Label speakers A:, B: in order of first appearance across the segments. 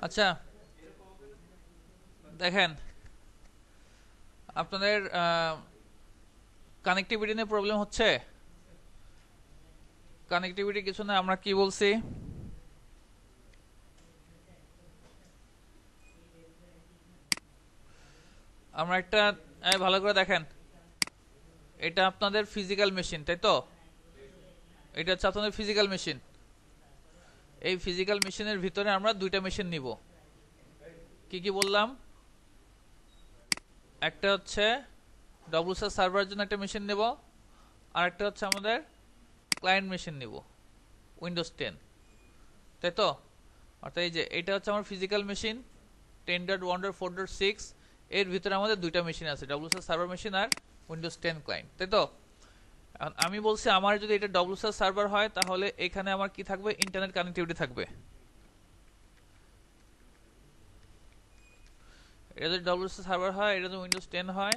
A: আচ্ছা, দেখেন আপনাদের কানেক্টিভিটি নিয়ে প্রবলেম হচ্ছে। কানেক্টিভিটি কিছু না, আমরা কি বলছি, আমরা একটা ভালো করে দেখেন, এটা আপনাদের ফিজিক্যাল মেশিন, তাই তো? এটা হচ্ছে আপনাদের ফিজিক্যাল মেশিন। এই ফিজিক্যাল মেশিনের ভিতরে আমরা দুইটা মেশিন নিব। কি কি বললাম? একটা হচ্ছে ডব্লিউএসএস সার্ভারের জন্য একটা মেশিন নেব, আর একটা হচ্ছে আমাদের ক্লায়েন্ট মেশিন নিব, উইন্ডোজ 10, তাই তো? অর্থাৎ এই যে এটা হচ্ছে আমার ফিজিক্যাল মেশিন 10.1.4.6, এর ভিতরে আমাদের দুইটা মেশিন আছে, ডব্লিউএসএস সার্ভার মেশিন আর উইন্ডোজ 10 ক্লায়েন্ট, তাই তো? এখন আমি বলছি আমার যদি এটা ডব্লিউএসএস সার্ভার হয় তাহলে এখানে আমার কি থাকবে, ইন্টারনেট কানেক্টিভিটি থাকবে। এটা যদি ডব্লিউএসএস সার্ভার হয়, এটা যদি উইন্ডোজ 10 হয়,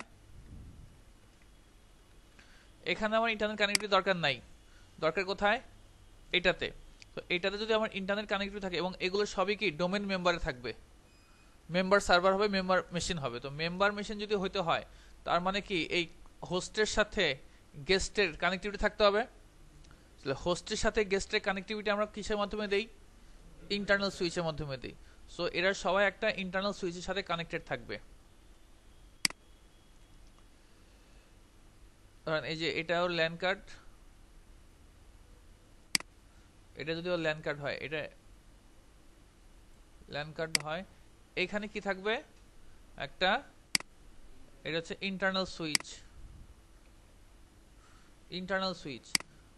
A: এখানে আমার ইন্টারনেট কানেক্টিভিটি দরকার নাই। দরকার কোথায়? এটাতে। তো এটাতে যদি আমার ইন্টারনেট কানেক্টিভিটি থাকে, এবং এগুলো সবই কি ডোমেন মেম্বারে থাকবে, মেম্বার সার্ভার হবে, মেম্বার মেশিন হবে। তো মেম্বার মেশিন যদি হইতে হয়, তার মানে কি এই হোস্টের সাথে গেস্টের কানেক্টিভিটি থাকতে হবে। হোস্টের সাথে গেস্টের কানেক্টিভিটি আমরা কিসের মাধ্যমে দেই? ইন্টারনাল সুইচের মাধ্যমে দিই। সো এরা সবাই একটা ইন্টারনাল সুইচের সাথে কানেক্টেড থাকবে। ধরেন এই যে এটা ওর ল্যান কার্ড, এটা যদি ওর ল্যান কার্ড হয়, এটা ল্যান কার্ড হয়, এইখানে কি থাকবে? একটা, এটা হচ্ছে ইন্টারনাল সুইচ, ইন্টারনাল সুইচ।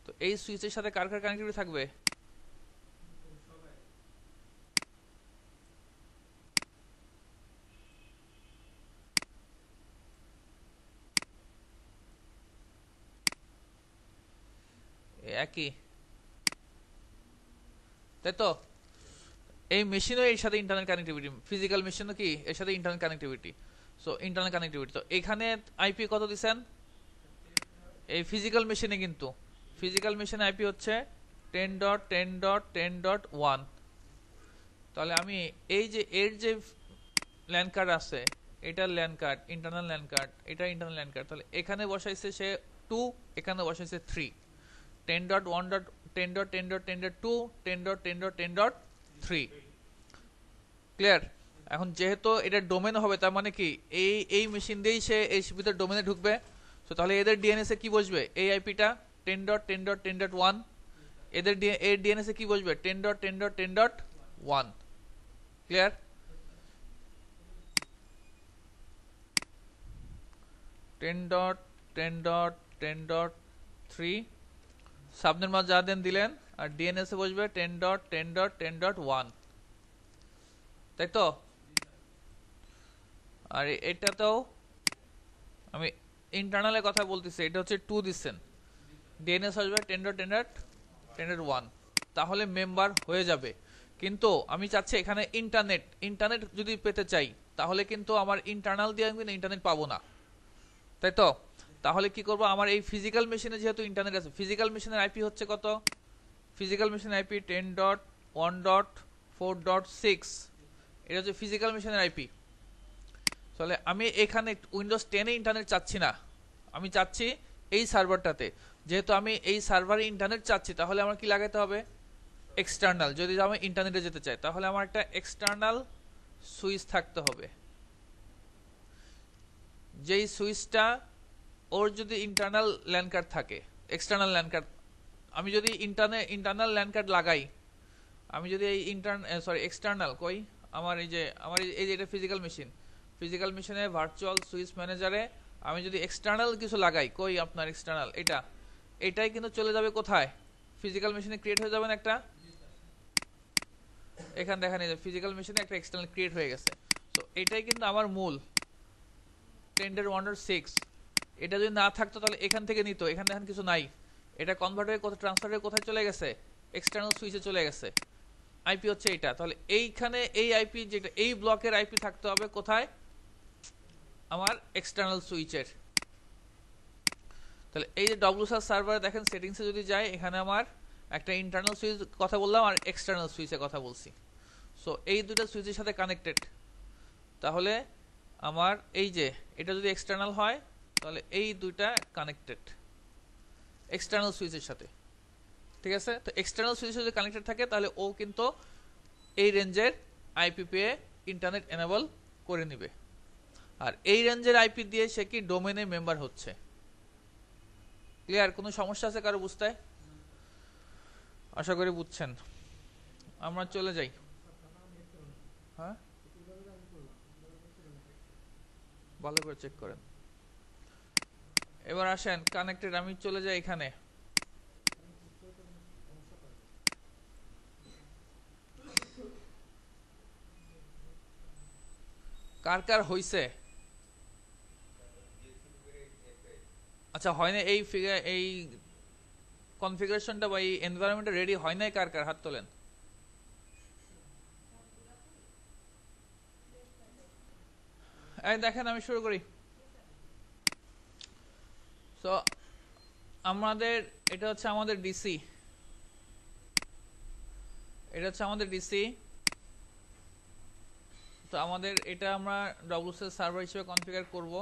A: তো এই সুইচের সাথে কার কার কানেক্টিভিটি থাকবে? একই, তাই তো? এই মেশিনও এর সাথে ইন্টারনেট কানেক্টিভিটি, ফিজিক্যাল মেশিনও কি এর সাথে internet connectivity. So internet connectivity, তো এখানে আইপি কত দিছেন? এই ফিজিক্যাল মেশিনে কিন্তু ফিজিক্যাল মেশিনে আইপি হচ্ছে 10.10.10.1। তাহলে আমি এই যে এর যে ল্যান কার্ড আছে, এটার LAN card, internal LAN card, এটা ইন্টারনাল ল্যান কার্ড, তাহলে এখানে বসাইছে সে 2, এখানে বসাইছে 3। 10.1.10.10.10.2, 10.10.10.3। ক্লিয়ার? এখন যেহেতু এটা ডোমেন হবে, তার মানে কি এই এই মেশিন দিয়েই সে এই ভিতরে ডোমেনে ঢুকবে। তো তাহলে এদের ডিএনএস এ কি বসবে? এই আইপিটা 10.10.10.1, এদের এর ডিএনএস এ কি বসবে? 10.10.10.1। ক্লিয়ার? 10.10.10.3 সাবনের মাঝ যা দেন দিলেন, আর ডিএনএস এ বসবে 10.10.10.1, তাই তো? আর এটাতেও আমি ইন্টারনালের কথা বলতেছি, এটা হচ্ছে 2 দিচ্ছেন, ডিএনএস আসবে 10.10.10.1, তাহলে মেম্বার হয়ে যাবে। কিন্তু আমি চাচ্ছি এখানে ইন্টারনেট, ইন্টারনেট যদি পেতে চাই তাহলে কিন্তু আমার ইন্টারনাল দিয়ে আমি ইন্টারনেট পাবো না, তাই তো? তাহলে কি করব? আমার এই ফিজিক্যাল মেশিনে যেহেতু ইন্টারনেট আছে, ফিজিক্যাল মেশিনের আইপি হচ্ছে কত? ফিজিক্যাল মেশিনের আইপি 10.1.4.6, এটা হচ্ছে ফিজিক্যাল মেশিনের আইপি। তাহলে আমি এখানে উইন্ডোজ 10 এ ইন্টারনেট চাচ্ছি না, আমি চাচ্ছি এই সার্ভারটাতে। যেহেতু আমি এই সার্ভারে ইন্টারনেট চাচ্ছি, তাহলে আমার কি লাগাতে হবে? এক্সটার্নাল। যদি আমি ইন্টারনেটে যেতে চাই, তাহলে আমার একটা এক্সটার্নাল সুইচ থাকতে হবে, যেই সুইচটা ওর যদি ইন্টারনাল ল্যান কার্ড থাকে, এক্সটার্নাল ল্যান কার্ড। আমি যদি ইন্টারনাল ল্যান কার্ড লাগাই, আমি যদি এই এক্সটার্নাল কই, আমার এই যে এটা ফিজিক্যাল মেশিন, ফিজিক্যাল মেশিনে ভার্চুয়াল সুইচ ম্যানেজারে আমি যদি এক্সটার্নাল কিছু লাগাই, কই আপনার এক্সটার্নাল, এটাই কিন্তু চলে যাবে কোথায়? ফিজিক্যাল মেশিনে ক্রিয়েট হয়ে যাবেন একটা, এখানে দেখেন এই যে ফিজিক্যাল মেশিনে একটা এক্সটার্নাল ক্রিয়েট হয়ে গেছে। তো এটাই কিন্তু আমার মূল 10.1.6। এটা যদি না থাকতো তাহলে এখান থেকে নিত, এখানে দেখেন কিছু নাই, এটা কনভার্ট হয়ে কোথায়, ট্রান্সফার হয়ে কোথায় চলে গেছে? এক্সটার্নাল সুইচে চলে গেছে। আইপি হচ্ছে এটা। তাহলে এইখানে এই আইপি, যেটা এই ব্লকের আইপি থাকতে হবে কোথায়? আমার এক্সটার্নাল সুইচের। তাহলে এই যে ডব্লিউএসএস সার্ভারে দেখেন সেটিংসে যদি যাই, এখানে আমার একটা ইন্টারনাল সুইচ কথা বললাম আর এক্সটার্নাল সুইচের কথা বলছি। সো সো এই দুটো সুইচের সাথে কানেক্টেড, তাহলে আমার এই যে এটা যদি এক্সটার্নাল হয় তাহলে এই দুইটা কানেক্টেড এক্সটার্নাল সুইচের সাথে, ঠিক আছে। তো এক্সটার্নাল সুইচের যদি কানেক্টেড থাকে তাহলে ও কিন্তু এই রেঞ্জের আইপি পেয়ে ইন্টারনেট এনেবল করে নিবে, আর এই রেঞ্জের আইপি দিয়ে সে কি ডোমেনে মেম্বার হচ্ছে। ক্লিয়ার? কোনো সমস্যা আছে কারো বুঝতে? আশা করি বুঝছেন। আমরা চলে যাই। হ্যাঁ, ভালো করে চেক করেন। এবার আসেন কানেক্টেড, আমি চলে যাই এখানে। কার কার হইছে? আচ্ছা, হয় না এই ফিগার, এই কনফিগারেশনটা বা এই এনভায়রনমেন্টটা রেডি হয় নাই, কার কার হাত তোলেন। এই দেখেন, আমি শুরু করি। তো আমাদের এটা হচ্ছে আমাদের ডিসি, এটা হচ্ছে আমাদের ডিসি। তো আমাদের এটা আমরা ডব্লিউসিএস সার্ভার হিসেবে কনফিগার করব।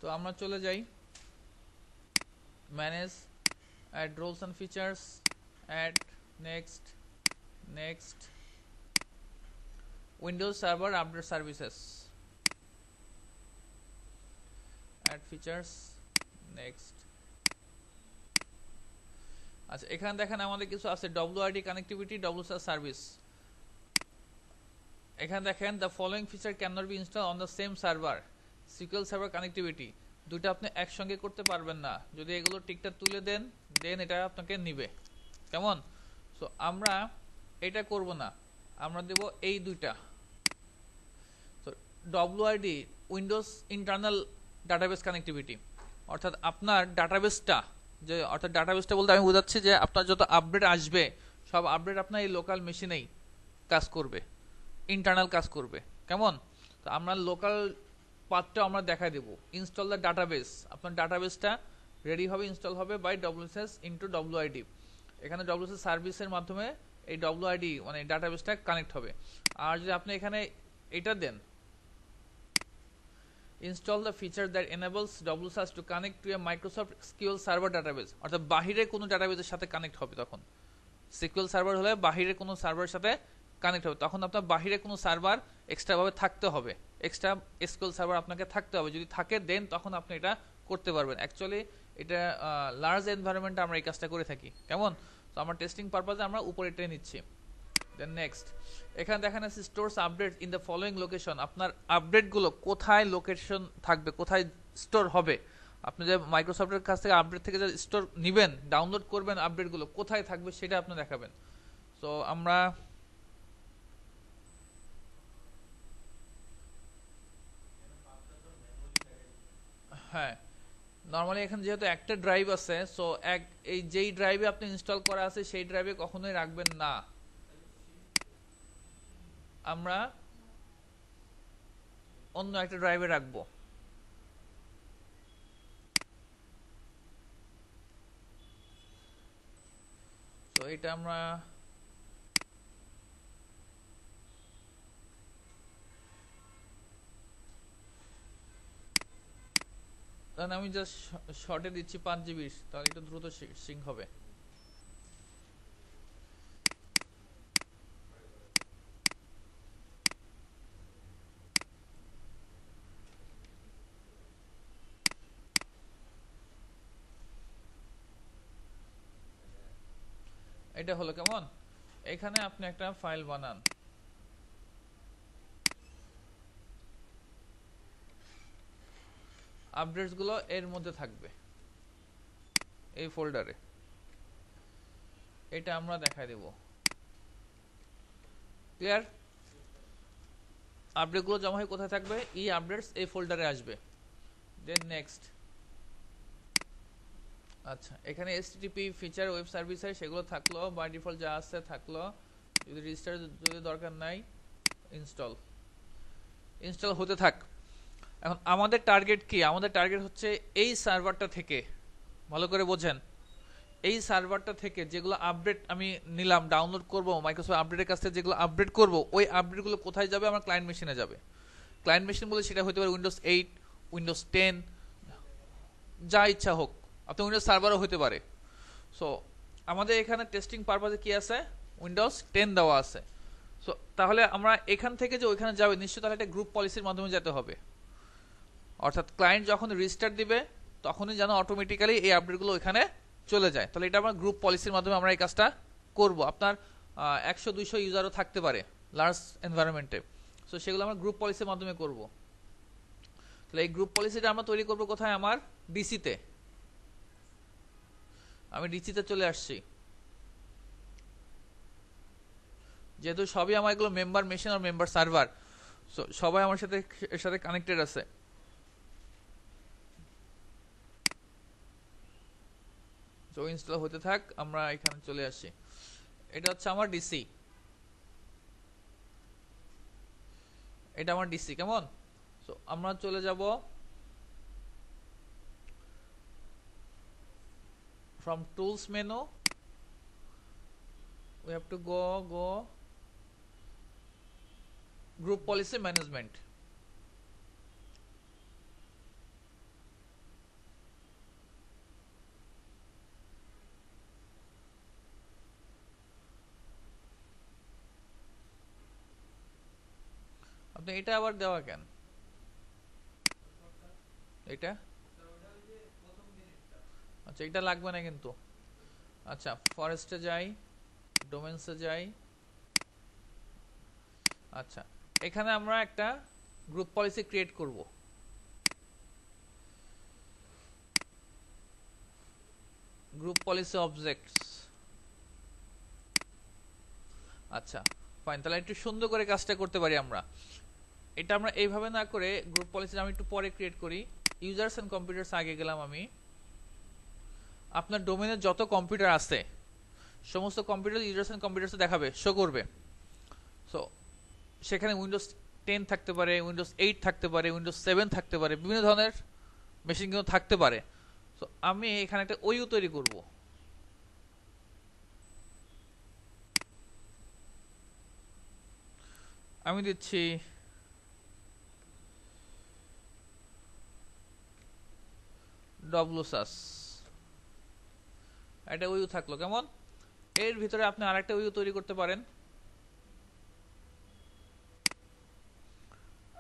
A: তো আমরা চলে যাই manage, add roles and features, add, next, next, Windows server update services, add features, next. আচ্ছা, এখানে দেখেন আমাদের কিছু আছে, ডব্লিউআরডি কানেক্টিভিটি, ডব্লিউসিএস সার্ভিস। এখানে দেখেন the following feature can not be install on the same server, secure server connectivity. দুটো আপনি একসঙ্গে করতে পারবেন না, যদি এগুলো টিকটা তুলে দেন দেন এটা আপনাকে নিবে। কেমন? সো আমরা এটা করব না, আমরা দেব এই দুইটা। তো ডব্লিউআরডি উইন্ডোজ ইন্টারনাল ডাটাবেস কানেক্টিভিটি, অর্থাৎ আপনার ডাটাবেসটা, যে অর্থাৎ ডাটাবেসটা বলতে আমি বোঝাচ্ছি যে আপনার যত আপডেট আসবে সব আপডেট আপনার এই লোকাল মেশিনেই কাজ করবে, ইন্টারনাল কাজ করবে। কেমন? তো আমরা লোকাল পাথটা আমরা দেখা দেব। ইনস্টল দ্য ডাটাবেস, আপনার ডাটাবেসটা রেডি হবে, ইনস্টল হবে বাই ডব্লিউএসএস ইনটু ডব্লিউআইডি। এখানে ডব্লিউএসএস সার্ভিসের মাধ্যমে এই ডব্লিউআইডি মানে ডাটাবেসটা কানেক্ট হবে। আর যদি আপনি এখানে এটা দেন, install the feature that enables WSS to connect to a Microsoft SQL server database, অর্থাৎ বাহিরে কোনো ডাটাবেসের সাথে কানেক্ট হবে। তখন সিকিউএল সার্ভার হলে বাহিরে কোনো সার্ভারের সাথে কানেক্ট হবে, তখন আপনার বাহিরে কোনো সার্ভার এক্সট্রা ভাবে থাকতে হবে, এক্সট্রা এসকিউএল সার্ভার আপনাকে থাকতে হবে। যদি থাকে দেন তখন আপনি এটা করতে পারবেন। অ্যাকচুয়ালি এটা লার্জ এনভায়রনমেন্টে আমরা এই কাজটা করে থাকি। কেমন? তো আমরা টেস্টিং পারপাজে আমরা উপরে টেনে নিচ্ছি। দেন নেক্সট, এখানে দেখেন আছে stores update in the following location, আপনার আপডেটগুলো কোথায় লোকেশন থাকবে, কোথায় স্টোর হবে। আপনি যে মাইক্রোসফটের কাছ থেকে আপডেট থেকে যে স্টোর নেবেন, ডাউনলোড করবেন, আপডেটগুলো কোথায় থাকবে সেটা আপনি দেখাবেন। তো আমরা হ্যাঁ, নরমালি এখানে যেহেতু একটা ড্রাইভ আছে, সো এই যেই ড্রাইভে আপনি ইনস্টল করা আছে সেই ড্রাইভে কখনোই রাখবেন না। আমরা অন্য একটা ড্রাইভে রাখবো। তো এটা আমরা আমি জাস্ট শর্টে দিচ্ছি 5 জিবি, তাহলে একটু দ্রুত সিঙ্ক হবে। এটা হলো কেমন? এখানে আপনি একটা ফাইল বানান, আপডেটস গুলো এর মধ্যে থাকবে এই ফোল্ডারে, এটা আমরা দেখাই দেব। ক্লিয়ার? আপডেট গুলো জমা হয়ে কোথায় থাকবে? ই আপডেটস এই ফোল্ডারে আসবে। Then next. আচ্ছা, এখানে এসটিটিপি ফিচার ওয়েব সার্ভিসের সেগুলো থাকলো, বাই ডিফল্ট যা আছে থাকলো। যদি রেজিস্টার যদি দরকার নাই, ইনস্টল ইনস্টল হতে থাক। এখন আমাদের টার্গেট কি? আমাদের টার্গেট হচ্ছে এই সার্ভারটা থেকে, ভালো করে বোঝেন, এই সার্ভারটা থেকে যেগুলো আপডেট আমি নিলাম, ডাউনলোড করব মাইক্রোসফট আপডেটের কাছ থেকে, যেগুলো আপডেট করব ওই আপডেটগুলো কোথায় যাবে? আমার ক্লায়েন্ট মেশিনে যাবে। ক্লায়েন্ট মেশিন বলে সেটা হতে পারে উইন্ডোজ 8, উইন্ডোজ 10, যা ইচ্ছা হোক, আপনি উইন্ডোজ সার্ভারও হতে পারে। সো আমাদের এখানে টেস্টিং পারপাজে কি আছে? উইন্ডোজ 10 দেওয়া আছে। সো তাহলে আমরা এখান থেকে যে ওইখানে যাবে নিশ্চয়ই তাহলে একটা গ্রুপ পলিসির মাধ্যমে যেতে হবে। অর্থাৎ ক্লায়েন্ট যখন রিস্টার্ট দিবে তখনই যেন অটোমেটিক্যালি এই আপডেটগুলো ওইখানে চলে যায়। তাহলে এটা আমরা গ্রুপ পলিসির মাধ্যমে আমরা এই কাজটা করব। আপনার 100-200 ইউজারও থাকতে পারে লার্জ এনভায়রনমেন্টে। সো সেগুলো আমরা গ্রুপ পলিসির মাধ্যমে করব। তাহলে এই গ্রুপ পলিসিটা আমরা তৈরি করব কোথায়? আমার ডিসিতে। আমি ডিসিতে চলে আসছি। যেহেতু সবই আমার এগুলো মেম্বার মেশিন আর মেম্বার সার্ভার, সো সবাই আমার সাথে এর সাথে কানেক্টেড আছে। তো ইনস্টল হতে থাক, আমরা এখানে চলে আসি। এটা হচ্ছে আমার ডিসি, এটা আমার ডিসি। কেমন? সো আমরা চলে যাব from tools menu, we have to go group policy management। আপনি এটা আবার দেওয়া কেন? এটা আচ্ছা, এটা লাগবে না কিন্তু। আচ্ছা, ফরেস্টে যাই, ডোমেন্সে যাই। আচ্ছা, এখানে আমরা একটা গ্রুপ পলিসি ক্রিয়েট করব। Group policy objects. আচ্ছা ফাইন, তাহলে একটু সুন্দর করে কাজটা করতে পারি আমরা। এটা আমরা এইভাবে না করে গ্রুপ পলিসি আমি একটু পরে ক্রিয়েট করি। ইউজার্স এন্ড কম্পিউটারস আগে গেলাম আমি। আপনার ডোমেনের যত কম্পিউটার আছে সমস্ত কম্পিউটার ইউজার্স এন্ড কম্পিউটারস দেখাবে, শো করবে। সো সেখানে উইন্ডোজ 10 থাকতে পারে, উইন্ডোজ 8 থাকতে পারে, উইন্ডোজ 7 থাকতে পারে, বিভিন্ন ধরনের মেশিন কিন্তু থাকতে পারে। সো আমি এখানে একটা ওইউ তৈরি করব। আমি দিচ্ছি ডব্লুসাস, একটা ওইউ থাকলো। কেমন? এর ভিতরে আপনি আরেকটা ওইউ তৈরি করতে পারেন।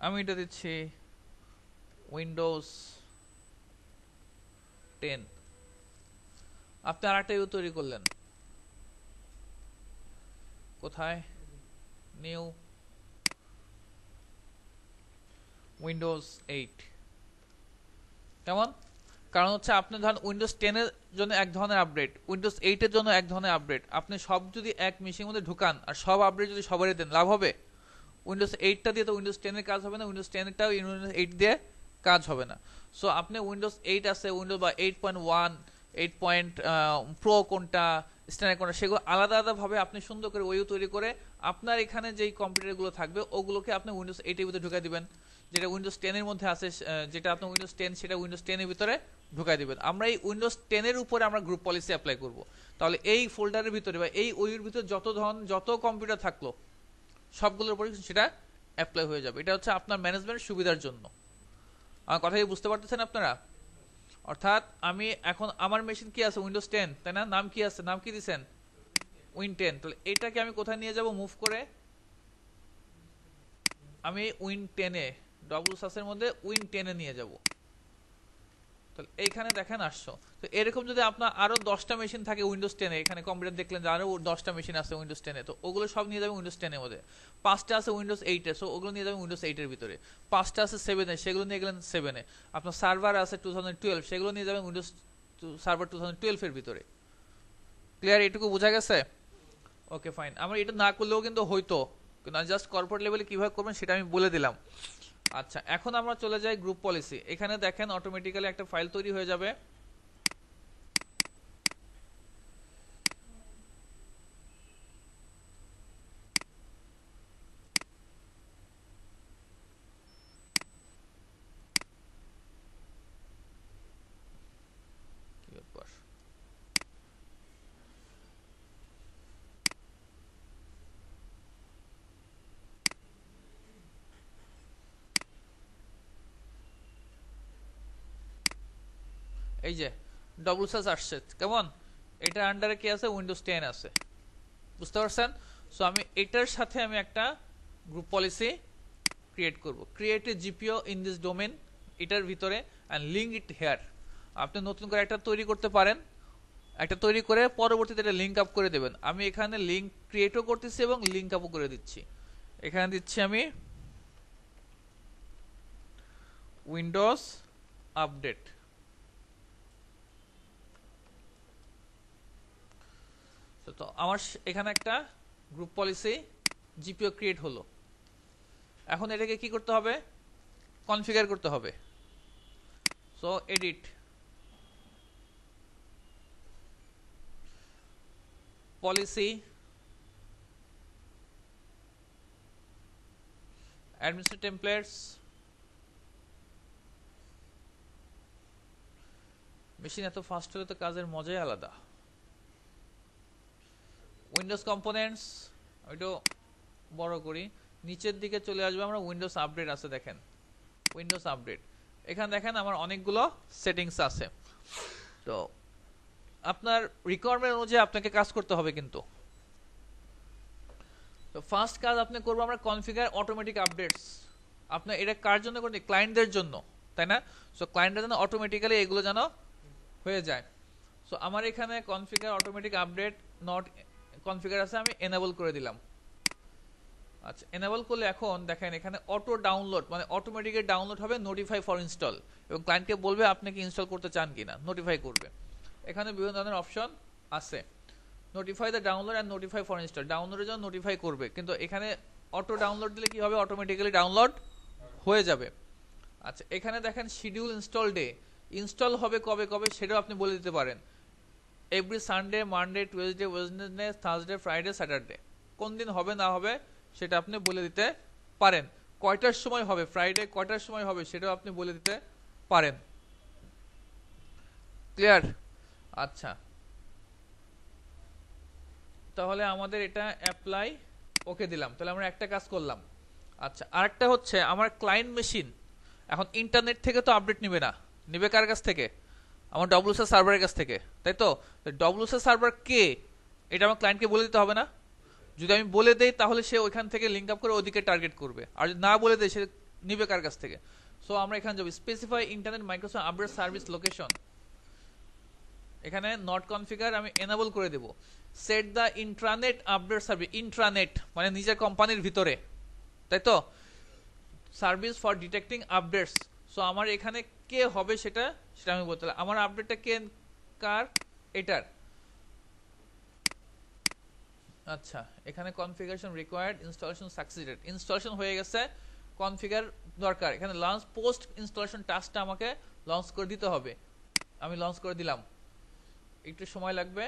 A: আমি এটা দিচ্ছি উইন্ডোজ 10। আপনি আরেকটা ওইউ তৈরি করলেন কোথায়? New Windows 8। কেমন? কারণ হচ্ছে আপনি ধরেন উইন্ডোজ 10 এর জন্য এক ধরনের আপডেট, উইন্ডোজ 8 এর জন্য এক ধরনের আপডেট। আপনি সব যদি এক মেশিনের মধ্যে ঢুকান আর সব আপডেট যদি সবারই দেন, লাভ হবে? উইন্ডোজ 8টা দিয়ে তো উইন্ডোজ 10 এর কাজ হবে না, উইন্ডোজ 10 এরটাও উইন্ডোজ 8 দিয়ে কাজ হবে না। সো আপনি উইন্ডোজ 8 আছে, উইন্ডোজ বা 8.1, 8 পয়েন্ট প্রো কোনটা, স্ট্যান্ডার্ড কোনটা, সেগুলো আলাদা আলাদা ভাবে আপনি সুন্দর করে ওইউ তৈরি করে আপনার এখানে যেই কম্পিউটারগুলো থাকবে ওগুলোকে আপনি উইন্ডোজ 8 এর ভিতরে ঢুকাই দিবেন। যেটা উইন্ডোজ 10 এর মধ্যে আছে, যেটা আপনার উইন্ডোজ 10 সেটা উইন্ডোজ 10 এর ভিতরে ঢুকাই দিবেন। আমরা এই উইন্ডোজ 10 এর উপরে আমরা গ্রুপ পলিসি অ্যাপ্লাই করব। তাহলে এই ফোল্ডারের ভিতরে বা এই ওইউর ভিতরে যত কম্পিউটার থাকলো সবগুলোর উপরে সেটা অ্যাপ্লাই হয়ে যাবে। এটা হচ্ছে আপনার ম্যানেজমেন্ট সুবিধার জন্য। আমার কথা কি বুঝতে পারতেছেন আপনারা? অর্থাৎ আমি এখন আমার মেশিন কি আছে? উইন্ডোজ 10, তাই না? নাম কি আছে? নাম কি দিবেন? উইন 10। তাহলে এটাকে আমি কোথায় নিয়ে যাব? মুভ করে আমি উইন 10 এ, ডব্লুসাসের মধ্যে উইন 10 এ নিয়ে যাব। তাহলে এইখানে দেখেন আসছো। তো এরকম যদি আপনার আরো 10টা মেশিন থাকে উইন্ডোজ 10 এ, এখানে কম্পিউটার দেখলেন যে আরো 10টা মেশিন আছে উইন্ডোজ 10 এ, তো ওগুলো সব নিয়ে যাবেন উইন্ডোজ 10 এর মধ্যে। 5টা আছে উইন্ডোজ 8 এ, সো ওগুলো নিয়ে যাবেন উইন্ডোজ 8 এর ভিতরে। 5টা আছে 7 এ, সেগুলো নিয়ে গেলেন 7 এ। আপনার সার্ভার আছে 2012, সেগুলো নিয়ে যাবেন উইন্ডোজ সার্ভার 2012 এর ভিতরে। ক্লিয়ার? এটুকু বোঝা গেছে? Okay fine. আমরা এটা না করলেও কিন্তু হইতো, কিন্তু জাস্ট কর্পোরেট লেভেলে কিভাবে করবেন সেটা আমি বলে দিলাম। আচ্ছা, এখন আমরা চলে যাই গ্রুপ পলিসি। এখানে দেখেন অটোমেটিক্যালি একটা ফাইল তৈরি হয়ে যাবে। কি ব্যাপার? এই যে ডব্লিউএসএস আসছে কেমন, এটা আন্ডারে কি আছে, উইন্ডোজ 10 আছে, বুঝতে পারছেন? সো আমি এটার সাথে আমি একটা গ্রুপ পলিসি ক্রিয়েট করব, create a GPO in this domain, এটার ভিতরে অ্যান্ড লিঙ্ক ইট হেয়ার। আপনি নতুন করে একটা তৈরি করতে পারেন, একটা তৈরি করে পরবর্তীতে এটা লিঙ্ক আপ করে দেবেন। আমি এখানে লিঙ্ক ক্রিয়েটও করতেছি এবং লিঙ্ক আপও করে দিচ্ছি। এখানে দিচ্ছি আমি উইন্ডোজ আপডেট। তো আমার এখানে একটা গ্রুপ পলিসি জিপিও ক্রিয়েট হলো। এখন এটাকে কি করতে হবে, কনফিগার করতে হবে। So edit, policy, administrator templates, machine এত ফাস্ট হলে তো কাজের মজাই আলাদা। উইন্ডোজ কম্পোনেন্টস, ওইটা বড় করি, নিচের দিকে চলে আসবে, আমরা উইন্ডোজ আপডেট আছে দেখেন, উইন্ডোজ আপডেট। এখানে দেখেন আমার অনেকগুলো সেটিংস আছে। তো আপনার রিকোয়ারমেন্ট অনুযায়ী আপনাকে কাজ করতে হবে কিন্তু। তো ফার্স্ট কাজ আপনি করবো আমরা কনফিগার অটোমেটিক আপডেটস। আপনার এটা কার জন্য করতে, ক্লায়েন্টদের জন্য, তাই না? সো ক্লায়েন্টদের জন্য অটোমেটিক্যালি এগুলো যেন হয়ে যায়। সো আমার এখানে configure automatic update not configure আছে, আমি এনেবল করে দিলাম। আচ্ছা, এনেবল করলে এখন দেখেন এখানে অটো ডাউনলোড, মানে অটোমেটিক ডাউনলোড হবে, নোটিফাই ফর ইনস্টল, এবং ক্লায়েন্টকে বলবে আপনি কি ইনস্টল করতে চান কিনা, নোটিফাই করবে। এখানে বিভিন্ন ধরনের অপশন আছে, notify the download and notify for install, ডাউনলোডের জন্য নোটিফাই করবে, কিন্তু এখানে অটো ডাউনলোড দিলে কি হবে, অটোমেটিক্যালি ডাউনলোড হয়ে যাবে। আচ্ছা, এখানে দেখেন শিডিউল ইনস্টল ডে, ইনস্টল হবে কবে কবে সেটাও আপনি বলে দিতে পারেন। Every Sunday, Monday, Tuesday, Wednesday, Thursday, Friday, Saturday, কোন দিন হবে না হবে সেটা আপনি বলে দিতে পারেন। কয়টার সময় হবে, ফ্রাইডে কয়টার সময় হবে সেটাও আপনি বলে দিতে পারেন। ক্লিয়ার? আচ্ছা, তাহলে আমাদের এটা অ্যাপ্লাই ওকে দিলাম, তাহলে আমরা একটা কাজ করলাম। আচ্ছা, আরেকটা হচ্ছে আমার ক্লায়েন্ট মেশিন এখন ইন্টারনেট থেকে তো আপডেট নেবে না, নেবে কার কাছ থেকে, আমার ডব্লিউএসএস সার্ভারের কাছ থেকে, তাই তো? ডব্লিউএসএস সার্ভার কে, এটা আমার ক্লায়েন্টকে বলে দিতে হবে না? যদি আমি বলে দেই তাহলে সে ওইখান থেকে লিঙ্ক আপ করে ওদিকে টার্গেট করবে, আর যদি না বলে দেয় সে নিবে কার কাছ থেকে। সো আমরা এখানে যাবো specify internet Microsoft update service location, এখানে নট কনফিগার আমি এনেবল করে দেব। Set the intranet update service, intranet মানে নিজের কোম্পানির ভিতরে, তাই তো? Service for detecting updates. So আমার এখানে কে হবে সেটা সেটা আমি বলতে, আমার আপডেটটা কে, কার, এটার। আচ্ছা, এখানে configuration required, installation succeeded, installation হয়ে গেছে, কনফিগার দরকার। এখানে লঞ্চ পোস্ট ইনস্টলেশন টাস্কটা আমাকে লঞ্চ করে দিতে হবে, আমি লঞ্চ করে দিলাম, একটু সময় লাগবে,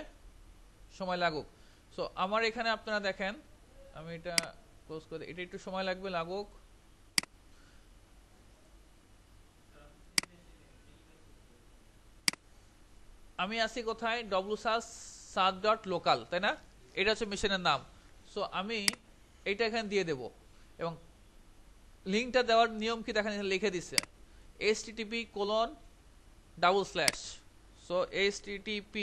A: সময় লাগুক। সো আমার এখানে আপনারা দেখেন, আমি এটা ক্লোজ করে, এটা একটু সময় লাগবে, লাগুক। আমি আছি কোথায়, wsas.local, তাই না? এটা হচ্ছে মেশিনের নাম। সো আমি এটা এখানে দিয়ে দেব, এবং লিঙ্কটা দেওয়ার নিয়ম কি দেখেন এখানে লিখে দিছে, http:// সো http://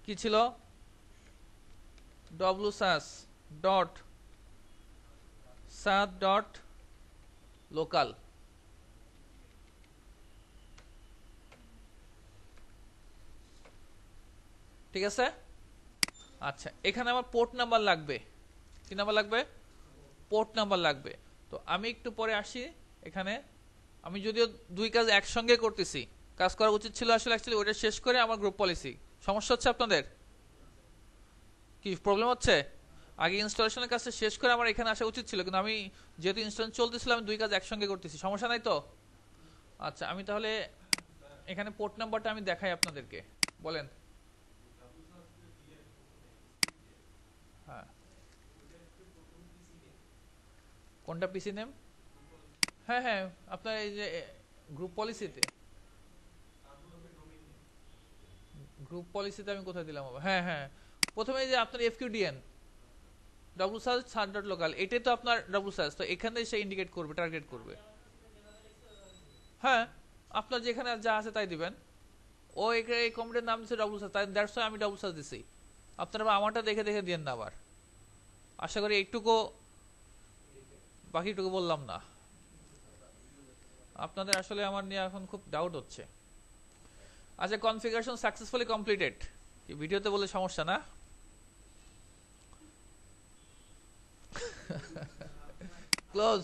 A: কি ছিল, wsas.sat.local। ঠিক আছে? আচ্ছা, এখানে আমার পোর্ট নাম্বার লাগবে, কি নাম্বার লাগবে, পোর্ট নাম্বার লাগবে। তো আমি একটু পরে আসি এখানে, আমি যদিও দুই কাজ একসঙ্গে করতেছি, কাজ করা উচিত ছিল আসলে, অ্যাকচুয়ালি ওটা শেষ করে আমার গ্রুপ পলিসি। সমস্যা হচ্ছে আপনাদের কি, প্রবলেম হচ্ছে? আগে ইনস্টলেশনের কাজটা শেষ করে আমার এখানে আসা উচিত ছিল, কিন্তু আমি যেহেতু ইনস্টলেশন চলতেছিল আমি দুই কাজ একসঙ্গে করতেছি, সমস্যা নাই তো? আচ্ছা, আমি তাহলে এখানে পোর্ট নাম্বারটা আমি দেখাই আপনাদেরকে, বলেন। হ্যাঁ, কোনটা পিসি নেম? হ্যাঁ হ্যাঁ, আপনার এই যে গ্রুপ পলিসিতে, গ্রুপ পলিসিতে আমি কোথায় দিলাম? হ্যাঁ হ্যাঁ, প্রথমে যে আপনার FQDN wsas.local, এটাই তো আপনার wsas, তো এখানে সে ইন্ডিকেট করবে, টার্গেট করবে। হ্যাঁ, আপনার যেখানে যা আছে তাই দিবেন। ও এই কম্পিউটার নাম দিচ্ছে ডব্লিউ সার্চ, তাই দ্যাটস ওয়াই আমি ডব্লিউ সার্চ দিছি। আপনারা আমারটা দেখে দেখে দিয়েন না আবার। আশা করি এইটুকু, বাকিটুকু বললাম না। আপনাদের আসলে আমার নিয়ে এখন খুব ডাউট হচ্ছে। আচ্ছা, কনফিগারেশন সাকসেসফুলি কমপ্লিটেড, ভিডিওতে বলে সমস্যা না? ক্লোজ।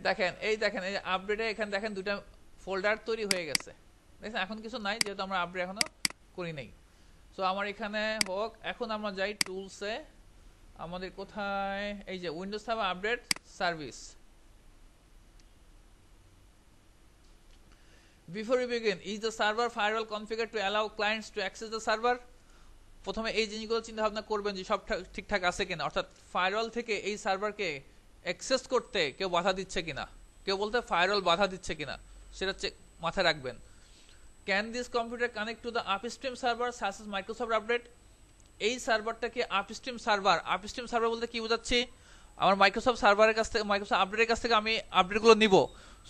A: দেখেন এই আপডেটে এখানে দেখেন দুটা ফোল্ডার তৈরি হয়ে গেছে, দেখেন এখন কিছু নাই যেহেতু আমরা আপডেট এখনো করি নাই। সো আমার এখানে হোক, এখন আমরা যাই টুলসে, আমাদের কোথায়, এই যে Windows server update service. Before we begin, is the server firewall configured to allow clients to access the server? প্রথমে এই জিনিসগুলো চিন্তা ভাবনা করবেন যে সব ঠিকঠাক আছে কিনা, অর্থাৎ ফায়ারওয়াল থেকে এই সার্ভারকে অ্যাক্সেস করতে কেউ বাধা দিচ্ছে কিনা, কেউ বলতে ফায়ারওয়াল বাধা দিচ্ছে কিনা, সেটা মাথায় রাখবেন। Can this computer connect to the upstream server such as Microsoft update? এই সার্ভারটাকে আপস্ট্রিম সার্ভার বলতে কি বোঝাচ্ছি, আমার মাইক্রোসফট সার্ভারের কাছ থেকে, মাইক্রোসফট আপডেটের কাছ থেকে আমি আপডেটগুলো নিব।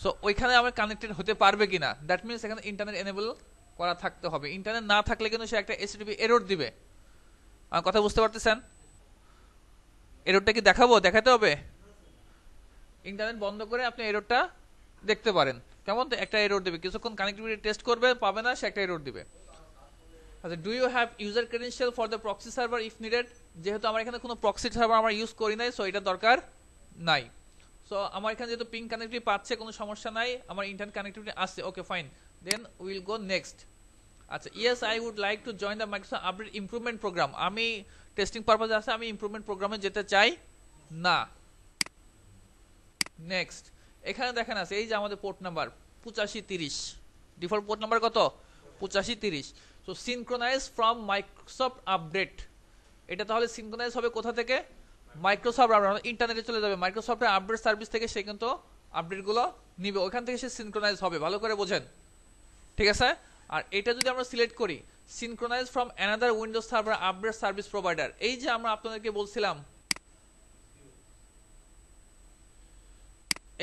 A: সো ওইখানে আমার কানেক্টেড হতে পারবে কিনা, দ্যাট মিনস এখানে ইন্টারনেট এনেবল করা থাকতে হবে। ইন্টারনেট না থাকলে কিন্তু সে একটা এইচটিটিপি এরর দিবে। আমার কথা বুঝতে পারতেছেন? এররটা কি দেখাতে হবে? ইন্টারনেট বন্ধ করে আপনি এররটা দেখতে পারেন। কেমন একটা এরর দিবে, কিছুক্ষণ কানেক্টিভিটি টেস্ট করবে, পাবে না, সে একটা এরর দিবে। আচ্ছা, do you have user credential for the proxy server if needed? যেহেতু আমার এখানে কোনো প্রক্সি সার্ভার আমরা ইউজ করি নাই, সো এটা দরকার নাই। সো আমার এখানে যেহেতু পিং কানেক্টিভিটি পাচ্ছে, কোনো সমস্যা নাই, আমার ইন্টারনেট কানেক্টিভিটি আসছে, okay fine, then will go next. আচ্ছা, yes I would like to join the Microsoft update improvement program. আমি টেস্টিং পারপাসে আছে, আমি ইমপ্রুভমেন্ট প্রোগ্রামে যেতে চাই না। নেক্সট। এখানে দেখেন আছে এই যে আমাদের port number 8530, default port number কত? 8530। So synchronise from Microsoft update, এটা তাহলে সিনক্রোনাইজ হবে কোথা থেকে? মাইক্রোসফট আপডেট, ইন্টারনেটে চলে যাবে, মাইক্রোসফটের আপডেট সার্ভিস থেকে সে কিন্তু আপডেটগুলো নিবে, ওখান থেকে সে সিনক্রোনাইজ হবে। ভালো করে বোঝেন, ঠিক আছে? আর এটা যদি আমরা সিলেক্ট করি synchronise from another Windows server update service provider, এই যে আমরা আপনাদেরকে বলছিলাম,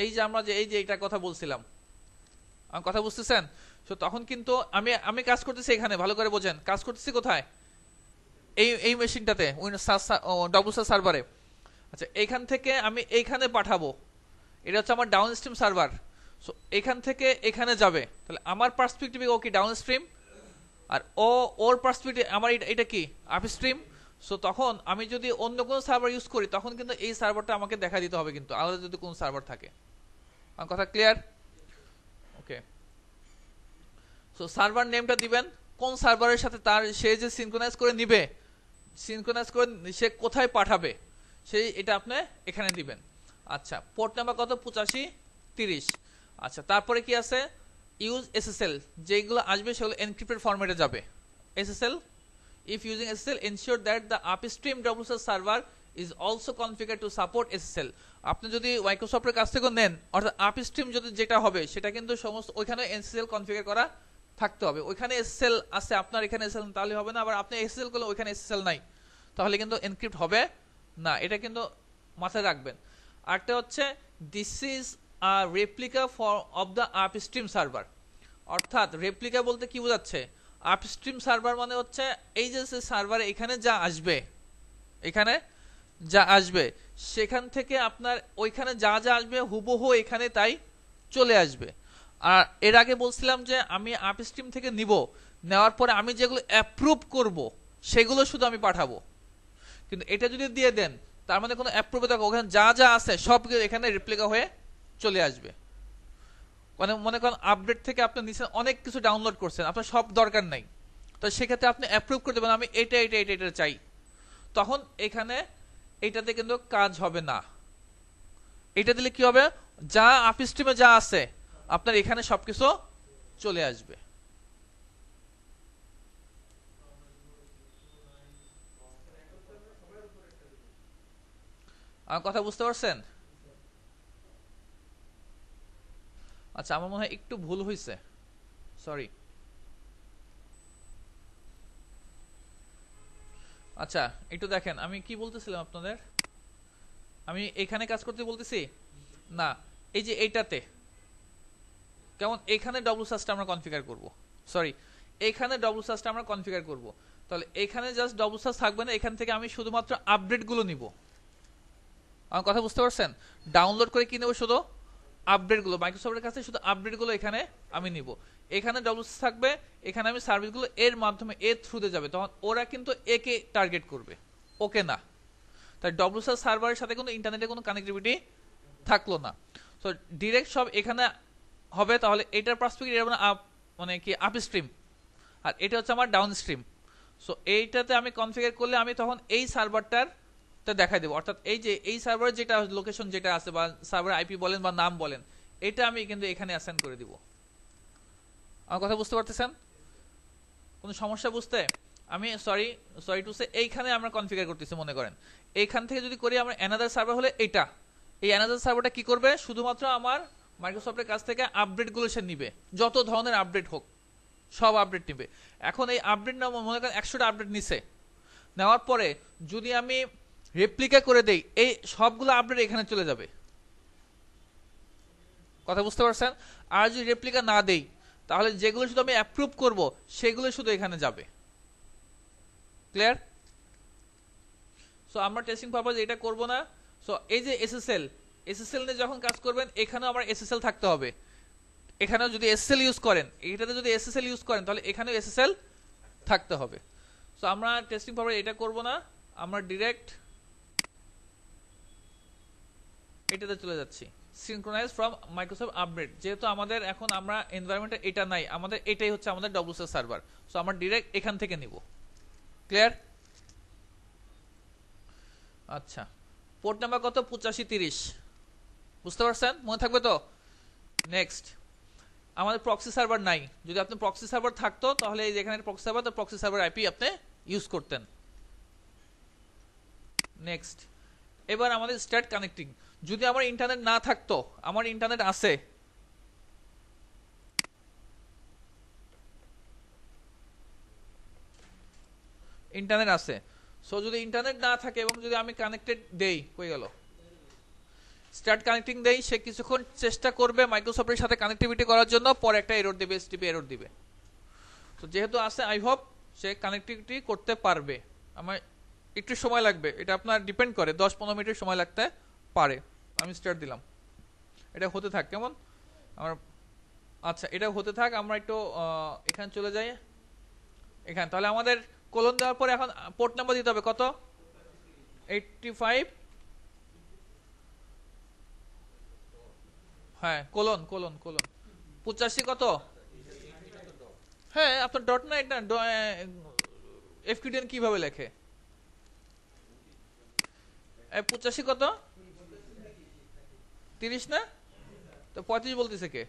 A: এই যে আমরা এই যে এইটার কথা বলছিলাম, আমার কথা বুঝতেছেন? তো তখন কিন্তু আমি কাজ করতেছি এখানে, ভালো করে বোঝেন, কাজ করতেছি কোথায়? এই মেশিনটাতে, উইন্ডোজ ডব্লিউএস সার্ভারে। আচ্ছা, এইখান থেকে আমি এইখানে পাঠাবো, এটা হচ্ছে আমার ডাউনস্ট্রিম সার্ভার। সো এখান থেকে এখানে যাবে, তাহলে আমার পার্সপেক্টিভে ও কি ডাউনস্ট্রিম, আর ওর পার্সপেক্টিভ আমার এটা কি আপস্ট্রিম। সো তখন আমি যদি অন্য কোনো সার্ভার ইউজ করি, তখন কিন্তু এই সার্ভারটা আমাকে দেখা দিতে হবে, কিন্তু আলাদা যদি কোনো সার্ভার থাকে। আমার কথা ক্লিয়ার? ওকে। সো সার্ভার নেমটা দিবেন, কোন সার্ভারের সাথে তার সে যে সিনক্রোনাইজ করে নিবে, সিনক্রোনাইজ করে সে কোথায় পাঠাবে, সেই এটা আপনি এখানে দিবেন। আচ্ছা, পোর্ট নাম্বার কত? 8530। আচ্ছা, তারপরে কি আছে? ইউজ এসএসএল, যেগুলো আসবে সেগুলো এনক্রিপ্টেড ফরম্যাটে যাবে। SSL, if using SSL ensure that the upstream WSS server is also configured to support SSL। আপনি যদি মাইক্রোসফটের কাছ থেকে নেন, অর্থাৎ আপস্ট্রিম যদি যেটা হবে সেটা কিন্তু সমস্ত ওইখানে SSL কনফিগার করা থাকতে হবে। ওইখানে SSL আছে, আপনার এখানে SSL তাহলে হবে না, আবার আপনি SSL করলে ওইখানে SSL নাই, তাহলে কিন্তু এনক্রিপ্ট হবে না, এটা কিন্তু মাথায় রাখবেন। আরেকটা হচ্ছে this is a replica for of the upstream server, অর্থাৎ রেপ্লিকা বলতে কি বোঝাচ্ছে? আপস্ট্রিম সার্ভার মানে হচ্ছে এই যে সার্ভারে এখানে যা আসবে, এখানে যা আসবে সেখান থেকে আপনার ওইখানে যা যা আসবে হুবহু এখানে তাই চলে আসবে। আর এর আগে বলছিলাম যে আমি আপস্ট্রিম থেকে নিব, নেওয়ার পরে আমি যেগুলো অ্যাপ্রুভ করব সেগুলো শুধু আমি পাঠাবো। কিন্তু এটা যদি দিয়ে দেন, তার মানে কোনো অ্যাপ্রুভে দেখো ওখানে যা যা আছে সব এখানে রেপ্লিকা হয়ে চলে আসবে। মানে মনে করেন আপডেট থেকে আপনি নিচে অনেক কিছু ডাউনলোড করছেন, আপনার সব দরকার নাই, তো সেক্ষেত্রে আপনি অ্যাপ্রুভ করে দেবেন আমি এটা চাই, তখন এখানে এইটাতে কিন্তু কাজ হবে না। এটা দিলে কি হবে? যা আপস্ট্রিমে যা আছে আপনার এখানে সবকিছু চলে আসবে। আমার কথা বুঝতে পারছেন? আচ্ছা, আমার মনে হয় একটু ভুল হয়েছে, সরি। আচ্ছা, একটু দেখেন আমি কি বলতেছিলাম আপনাদের, আমি এখানে কাজ করতে বলতেছি না, এই যে এইটাতে কেমন? এখানে ডব্লিউ সার্চটা আমরা কনফিগার করব, সরি এখানে ডব্লিউ সার্চটা আমরা কনফিগার করব। তাহলে এখানে জাস্ট ডব্লিউ সার্চ থাকবে না, এখান থেকে আমি শুধুমাত্র আপডেটগুলো নিব। আমার কথা বুঝতে পারছেন? ডাউনলোড করে কি নেব? শুধু আপডেটগুলো, মাইক্রোসফটের কাছে শুধু আপডেটগুলো এখানে আমি নিব। এখানে ডব্লিউসি থাকবে, এখানে আমি সার্ভিসগুলো এর মাধ্যমে এর থ্রুতে যাবে, তখন ওরা কিন্তু একে টার্গেট করবে, ওকে না। তাই ডব্লিউসি সার্ভারের সাথে কোনো ইন্টারনেটে কোনো কানেক্টিভিটি থাকলো না। সো ডিরেক্ট সব এখানে হবে। তাহলে এটার পার্সপেক্টিভ এটা মানে আপ, মানে কি আপ স্ট্রিম, আর এটা হচ্ছে আমার ডাউন স্ট্রিম। সো এইটাতে আমি কনফিগার করলে আমি তখন এই সার্ভারটার দেখাই দেবো, অর্থাৎ এই যে এই সার্ভারের যেটা লোকেশন যেটা আছে বা সার্ভার আইপি বলেন বা নাম বলেন, এটা আমি কিন্তু এখানে অ্যাসাইন করে দিব। আমার কথা বুঝতে পারতেছেন? কোনো সমস্যা বুঝতে? আমি সরি টু সে এইখানে আমরা কনফিগার করতেছি, মনে করেন এইখান থেকে যদি করি আমরা অ্যানাদার সার্ভার হলে এটা, এই অ্যানাদার সার্ভারটা কি করবে? শুধুমাত্র আমার মাইক্রোসফটের কাছ থেকে আপডেটগুলো সে নিবে, যত ধরনের আপডেট হোক সব আপডেট নিবে। এখন এই আপডেট নাম মনে করেন 100টা আপডেট নিছে, নেওয়ার পরে যদি আমি রেপ্লিকা করে দেই, এই সবগুলো আপডেট এখানে চলে যাবে। কথা বুঝতে পারছেন? আর যদি রেপ্লিকা না দেই, তাহলে যেগুলো শুধু আমি অ্যাপ্রুভ করব সেগুলো শুধু এখানে যাবে। ক্লিয়ার? সো আমরা টেস্টিং পারপাস এটা করব না। সো এই যে এসএসএল নিয়ে যখন কাজ করবেন, এখানেও আমার এসএসএল থাকতে হবে। এখানেও যদি এসএসএল ইউজ করেন, এইটাতে যদি এসএসএল ইউজ করেন, তাহলে এখানেও এসএসএল থাকতে হবে। সো আমরা টেস্টিং পারপাস এটা করব না, আমরা ডিরেক্ট এটাতে চলে যাচ্ছি, সিনক্রোনাইজ ফ্রম মাইক্রোসফট আপডেট। যেহেতু আমাদের এখন আমরা এনভায়রনমেন্টে এটা নাই, আমাদের এটাই হচ্ছে আমাদের ডব্লিউএস সার্ভার। সো আমরা ডিরেক্ট এখান থেকে নিব। ক্লিয়ার? আচ্ছা, পোর্ট নাম্বার কত? 8530। বুঝতে পারছেন? মনে থাকবে তো? নেক্সট, আমাদের প্রক্সি সার্ভার নাই। যদি আপনি প্রক্সি সার্ভার থাকতো, তাহলে এই যেখানে প্রক্সি সার্ভার, তো প্রক্সি সার্ভার আইপি আপনি ইউজ করতেন। নেক্সট, এবার আমাদের স্টার্ট কানেক্টিং। যদি আমার ইন্টারনেট না থাকতো, আমার ইন্টারনেট আছে, ইন্টারনেট আছে, সো যদি ইন্টারনেট না থাকে এবং যদি আমি কানেক্টেড দেই, কই গেল? স্টার্ট কানেক্টিং দেই, সে কিছুক্ষণ চেষ্টা করবে মাইক্রোসফটের সাথে কানেক্টিভিটি করার জন্য, পরে একটা এরর দেবে, এসটিপি এরর দিবে। তো যেহেতু আছে, আই হোপ সে কানেক্টিভিটি করতে পারবে। আমার একটু সময় লাগবে, এটা আপনার ডিপেন্ড করে, 10-15 মিনিটের সময় লাগতে পারে। আমি স্টার্ট দিলাম, এটা হতে থাক। কেমন আমার? আচ্ছা, এটা হতে থাক, আমরা একটু এখানে চলে যাই। এখানে তাহলে আমাদের কোলন দেওয়ার পরে এখন পোর্ট নাম্বার দিতে হবে কত? 85। হ্যাঁ, কোলন কোলন কোলন 85 কত? হ্যাঁ, আপনার ডট না, এটা এফকিউডিএন কিভাবে লেখে? 85 কত? 30 না? তো 35 বলতেছে কে?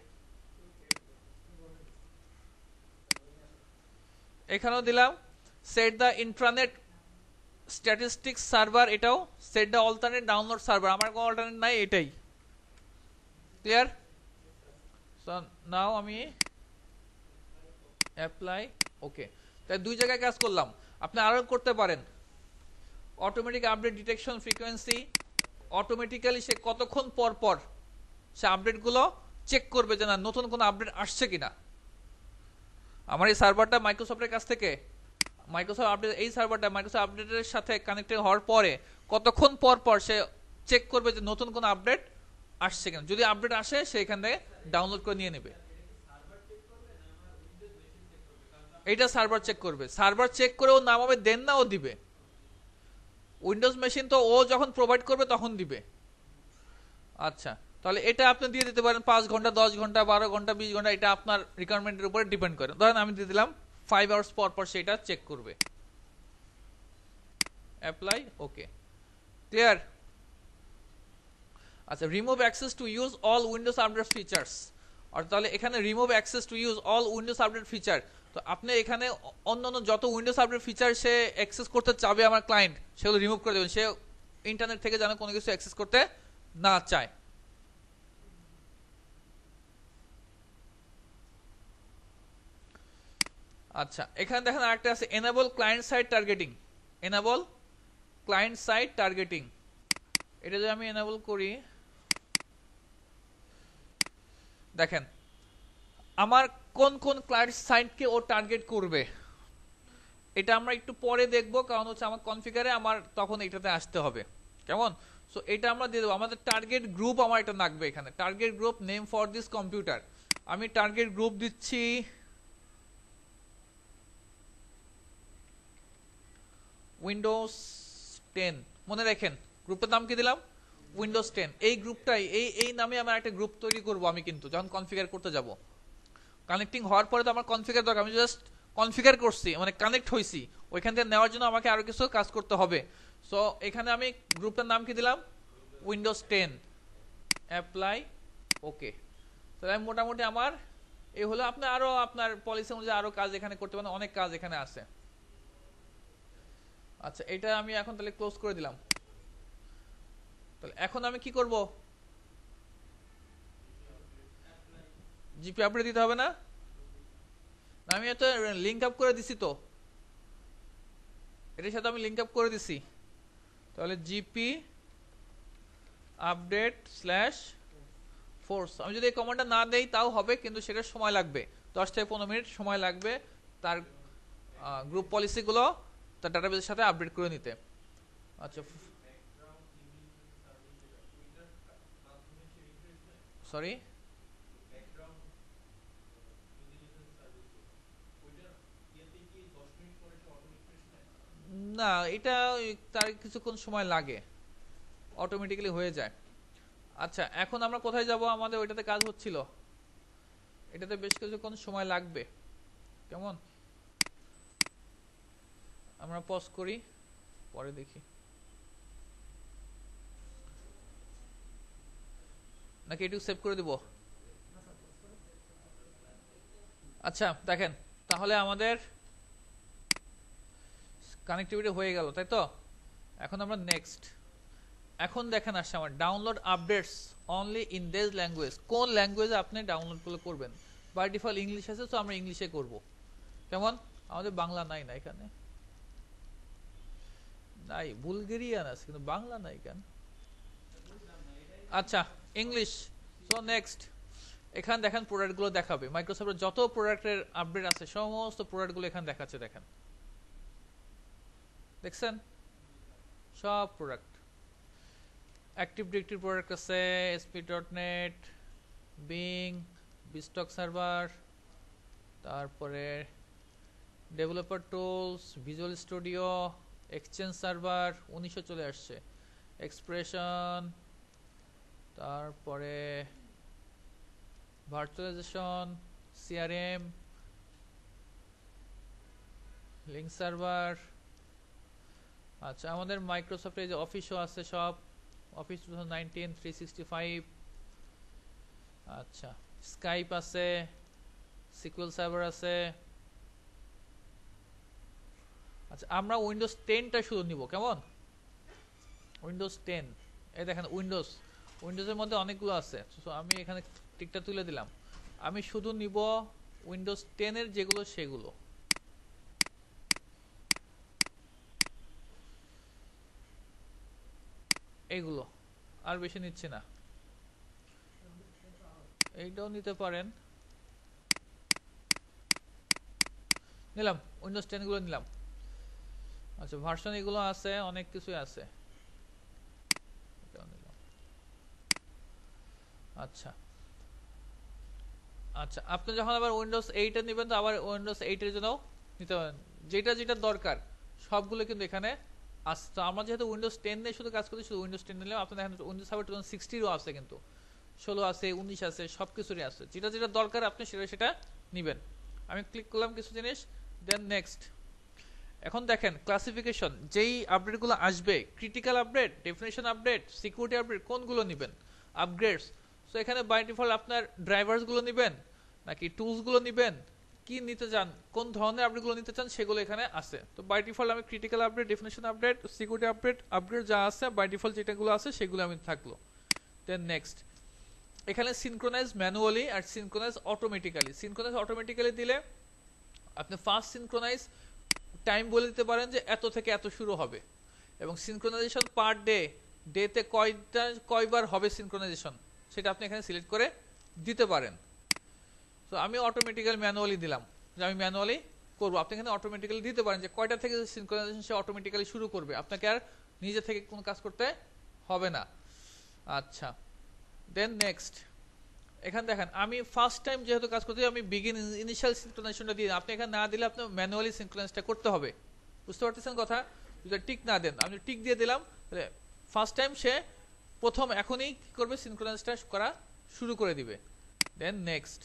A: এখানেও দিলাম set the intranet statistics server, এটাও set the alternate download server. আমার কোনো অল্টারনেট নাই, এটাই। ক্লিয়ার? সো নাও আমি অ্যাপ্লাই, ওকে। তাই দুই জায়গায় কাজ করলাম। আপনি আরো করতে পারেন, automatic update detection frequency, automatically সে কতক্ষণ পর পর সে আপডেটগুলো চেক করবে যে না নতুন কোনো আপডেট আসছে কিনা। আমার এই সার্ভারটা মাইক্রোসফটের কাছ থেকে, মাইক্রোসফট আপডেট, এই সার্ভারটা মাইক্রোসফট আপডেটের সাথে কানেক্টেড হওয়ার পরে কতক্ষণ পর পর সে চেক করবে যে নতুন কোনো আপডেট আসছে কিনা। যদি আপডেট আসে, সে এখান থেকে ডাউনলোড করে নিয়ে নেবে। এইটা সার্ভার চেক করবে, সার্ভার চেক করে ও নামাবে, দেন না ও দিবে। উইন্ডোজ মেশিন তো ও যখন প্রোভাইড করবে তখন দিবে। আচ্ছা, তাহলে এটা আপনি দিয়ে দিতে পারেন 5 ঘন্টা, 10 ঘন্টা, 12 ঘন্টা, 20 ঘন্টা, এটা আপনার রিকোয়ারমেন্টের উপরে ডিপেন্ড করে। ধরেন আমি দিয়ে দিলাম 5 আওয়ার্স পর পর সেটা চেক করবে। Apply, okay. ক্লিয়ার? আচ্ছা, remove access to use all Windows update features. আর তাহলে এখানে remove access to use all Windows update feature, তো আপনি এখানে অন্যান্য যত উইন্ডোজ আপডেট ফিচার সে অ্যাক্সেস করতে চাবে আমার ক্লায়েন্ট, সেগুলো রিমুভ করে দেবেন। সে ইন্টারনেট থেকে যেন কোনো কিছু অ্যাক্সেস করতে না চায়। আচ্ছা, এখানে দেখেন আরেকটা আছে, enable client side targeting. Enable client side targeting, এটা যদি আমি এনেবল করি, দেখেন আমার কোন কোন ক্লায়েন্ট সাইটকে ও টার্গেট করবে এটা আমরা একটু পরে দেখব, কারণ হচ্ছে আমার কনফিগারে আমার তখন এটাতে আসতে হবে। কেমন? সো এটা আমরা দিয়ে দেবো। আমাদের টার্গেট গ্রুপ আমার এটা লাগবে এখানে, target group name for this computer. আমি টার্গেট গ্রুপ দিচ্ছি উইন্ডোজ 10। মনে রাখেন গ্রুপের নাম কি দিলাম? উইন্ডোজ 10। এই গ্রুপটাই এই নামে আমার একটা গ্রুপ তৈরি করব আমি, কিন্তু যখন কনফিগার করতে যাব। কানেক্টিং হওয়ার পরে তো আমার কনফিগার দরকার, আমি জাস্ট কনফিগার করছি মানে কানেক্ট হইছি, ওইখান থেকে নেওয়ার জন্য আমাকে আরো কিছু কাজ করতে হবে। সো এখানে আমি গ্রুপের নাম কি দিলাম? উইন্ডোজ 10। অ্যাপ্লাই, ওকে। তাহলে আমি মোটামুটি আমার এই হলো। আপনি আরো আপনার পলিসি অনুযায়ী আরো কাজ এখানে করতে পারেন, অনেক কাজ এখানে আছে। আচ্ছা, এটা আমি এখন তাহলে ক্লোজ করে দিলাম। তাহলে এখন আমি কি করব? জিপি আপডেট দিতে হবে না? আমি এটা লিংক আপ করে দিছি, তো এটার সাথে আমি লিংক আপ করে দিছি। তাহলে জিপি আপডেট স্ল্যাশ ফোর্স, আমি যদি এই কমান্ডটা না দেই তাও হবে, কিন্তু সেটার সময় লাগবে 10 থেকে 15 মিনিট সময় লাগবে তার গ্রুপ পলিসিগুলো তার ডাটাবেসের সাথে আপডেট করে নিতে। আচ্ছা, সরি, না এটা তার কিছুক্ষণ সময় লাগে, অটোমেটিক্যালি হয়ে যায়। আচ্ছা, এখন আমরা কোথায় যাব? আমাদের ওইটাতে কাজ হচ্ছিল, এটাতে বেশ কিছুক্ষণ সময় লাগবে। কেমন? আমরা পজ করি, পরে দেখি, নাকি এটুকু সেভ করে দিব? আচ্ছা দেখেন, তাহলে আমাদের কানেক্টিভিটি হয়ে গেল, তাই তো? এখন আমরা নেক্সট, এখন দেখেন আসছে আমার download updates only in this language. কোন ল্যাঙ্গুয়েজে আপনি ডাউনলোডগুলো করবেন? বাই ডিফল্ট ইংলিশ আছে, তো আমরা ইংলিশে করব। কেমন? আমাদের বাংলা নাই না এখানে, নাই, বুলগেরিয়ান আছে কিন্তু বাংলা নাই কেন? আচ্ছা, ইংলিশ। সো নেক্সট, এখানে দেখেন প্রোডাক্টগুলো দেখাবে, মাইক্রোসফটের যত প্রোডাক্টের আপডেট আছে সমস্ত প্রোডাক্টগুলো এখানে দেখাচ্ছে। দেখেন, দেখছেন সব প্রোডাক্ট। অ্যাক্টিভ ডিরেক্টরি প্রোডাক্ট আছে, SP.NET, বিং, বিস্টক সার্ভার, তারপরে developer tools, visual studio, exchange server 1900 চলে আসছে, এক্সপ্রেশন, তারপরে ভার্চুয়ালাইজেশন, CRM, লিঙ্ক সার্ভার। আচ্ছা, আমাদের মাইক্রোসফটের যে অফিসও আছে সব, অফিস 2019, 365। আচ্ছা, স্কাইপ আছে, সিকুয়েল সার্ভার আছে। আচ্ছা, আমরা উইন্ডোজ 10টা শুধু নিব। কেমন? উইন্ডোজ 10, এই দেখেন উইন্ডোজের মধ্যে অনেকগুলো আছে, সো আমি এখানে টিকটা তুলে দিলাম। আমি শুধু নিব উইন্ডোজ 10 এর যেগুলো সেগুলো। এইগুলো আর বেশি নিচ্ছি না। এইটাও নিতে পারেন, নিলাম উইন্ডোজ 10 গুলো নিলাম। আচ্ছা, ভার্সন এগুলো আছে, অনেক কিছুই আছে, এটাও নিলাম। আচ্ছা আচ্ছা, আপনি যখন আবার উইন্ডোজ 8 এর নেবেন, তো আবার উইন্ডোজ 8 এর জন্য নিতে পারেন, যেটা যেটা দরকার সবগুলো কিন্তু এখানে আছে। তো আমরা যেহেতু উইন্ডোজ 10 নিয়ে শুধু কাজ করছি, শুধু উইন্ডোজ 10 নিলাম। আপনাদের এখানে উইন্ডোজ সার্ভার 2060 আছে, কিন্তু 16 আছে, 19 আছে, সবকিছুরই আছে। যেটা যেটা দরকার আপনি সেটা সেটা নেবেন। আমি ক্লিক করলাম কিছু জিনিস, দেন নেক্সট। এখন দেখেন ক্লাসিফিকেশন, যেই আপডেটগুলো আসবে, critical update, definition update, security update, কোনগুলো নেবেন? আপগ্রেডস। সো এখানে বাই ডিফল্ট আপনার ড্রাইভারসগুলো নেবেন নাকি টুলসগুলো নেবেন, কি নিতে চান, কোন ধরনের আপডেটগুলো নিতে চান সেগুলো এখানে আছে। তো বাই ডিফল্ট আমি critical update, definition update, security update, upgrade যা আছে বাই ডিফল্ট যেটাগুলো আছে সেগুলো আমি থাকলো। দেন নেক্সট, এখানে সিনক্রোনাইজ ম্যানুয়ালি আর সিনক্রোনাইজ অটোমেটিক্যালি। সিনক্রোনাইজ অটোমেটিক্যালি দিলে আপনি ফার্স্ট সিনক্রোনাইজ টাইম বলে দিতে পারেন যে এত থেকে এত শুরু হবে, এবং সিনক্রোনাইজেশন পার ডে, ডেতে কয়বার হবে সিনক্রোনাইজেশন সেটা আপনি এখানে সিলেক্ট করে দিতে পারেন। তো আমি অটোমেটিক্যালি ম্যানুয়ালি দিলাম যে আমি ম্যানুয়ালি করবো। আপনি এখানে অটোমেটিক্যালি দিতে পারেন যে কয়টা থেকে সিনক্রোনাইজেশন সে অটোমেটিক্যালি শুরু করবে, আপনাকে আর নিজে থেকে কোনো কাজ করতে হবে না। আচ্ছা, দেন নেক্সট এখানে দেখেন আমি ফার্স্ট টাইম যেহেতু কাজ করতে আমি বিগিন ইনিশিয়াল সিনক্রোনাইজেশনটা দিই, আপনি এখানে না দিলে আপনি ম্যানুয়ালি সিনক্রোনাইজটা করতে হবে। বুঝতে পারতেছেন কথা? যদি টিক না দেন, আমি টিক দিয়ে দিলাম তাহলে ফার্স্ট টাইম সে প্রথম এখনই কি করবে, সিনক্রোনাইজটা করা শুরু করে দিবে। Then next.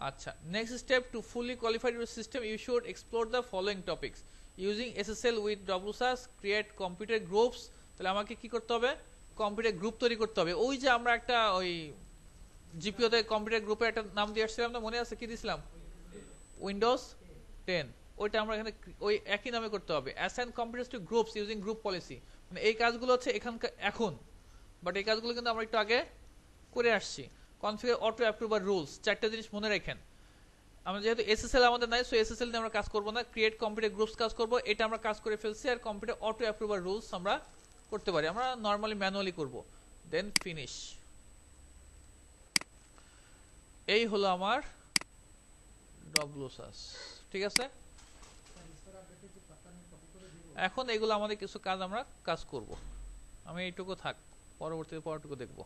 A: আচ্ছা, next step, to fully qualify your system you should explore the following topics using SSL with WSUS, create computer groups. তাহলে আমাকে কি করতে হবে, কম্পিউটার গ্রুপ তৈরি করতে হবে। ওই যে আমরা একটা ওই জিপিওতে কম্পিউটার গ্রুপে একটা নাম দিয়ে আসছিলাম না, মনে আছে কি দিয়েছিলাম, উইন্ডোজ 10, ওইটা আমরা এখানে ওই একই নামে করতে হবে। Assign computers to groups using group policy, মানে এই কাজগুলো হচ্ছে এখানকার এখন, বাট এই কাজগুলো কিন্তু আমরা একটু আগে করে আসছি। কনফিগার অটো অ্যাপ্রুভার রুলস, চারটা জিনিস মনে রাখেন। আমরা যেহেতু এসএসএল আমাদের নাই, সো এসএসএল নিয়ে আমরা কাজ করব না, ক্রিয়েট কম্পিউটার গ্রুপস কাজ করব, এটা আমরা কাজ করে ফেলছি। আর কম্পিউটার অটো অ্যাপ্রুভার রুলস আমরা করতে পারি, আমরা নরমালি ম্যানুয়ালি করব। Then finish. এই হলো আমার ডব্লিউসাস, ঠিক আছে। এখন এগুলো আমাদের কিছু কাজ আমরা কাজ করব, আমি এইটুকু থাক, পরবর্তীতে পরটুকু দেখব।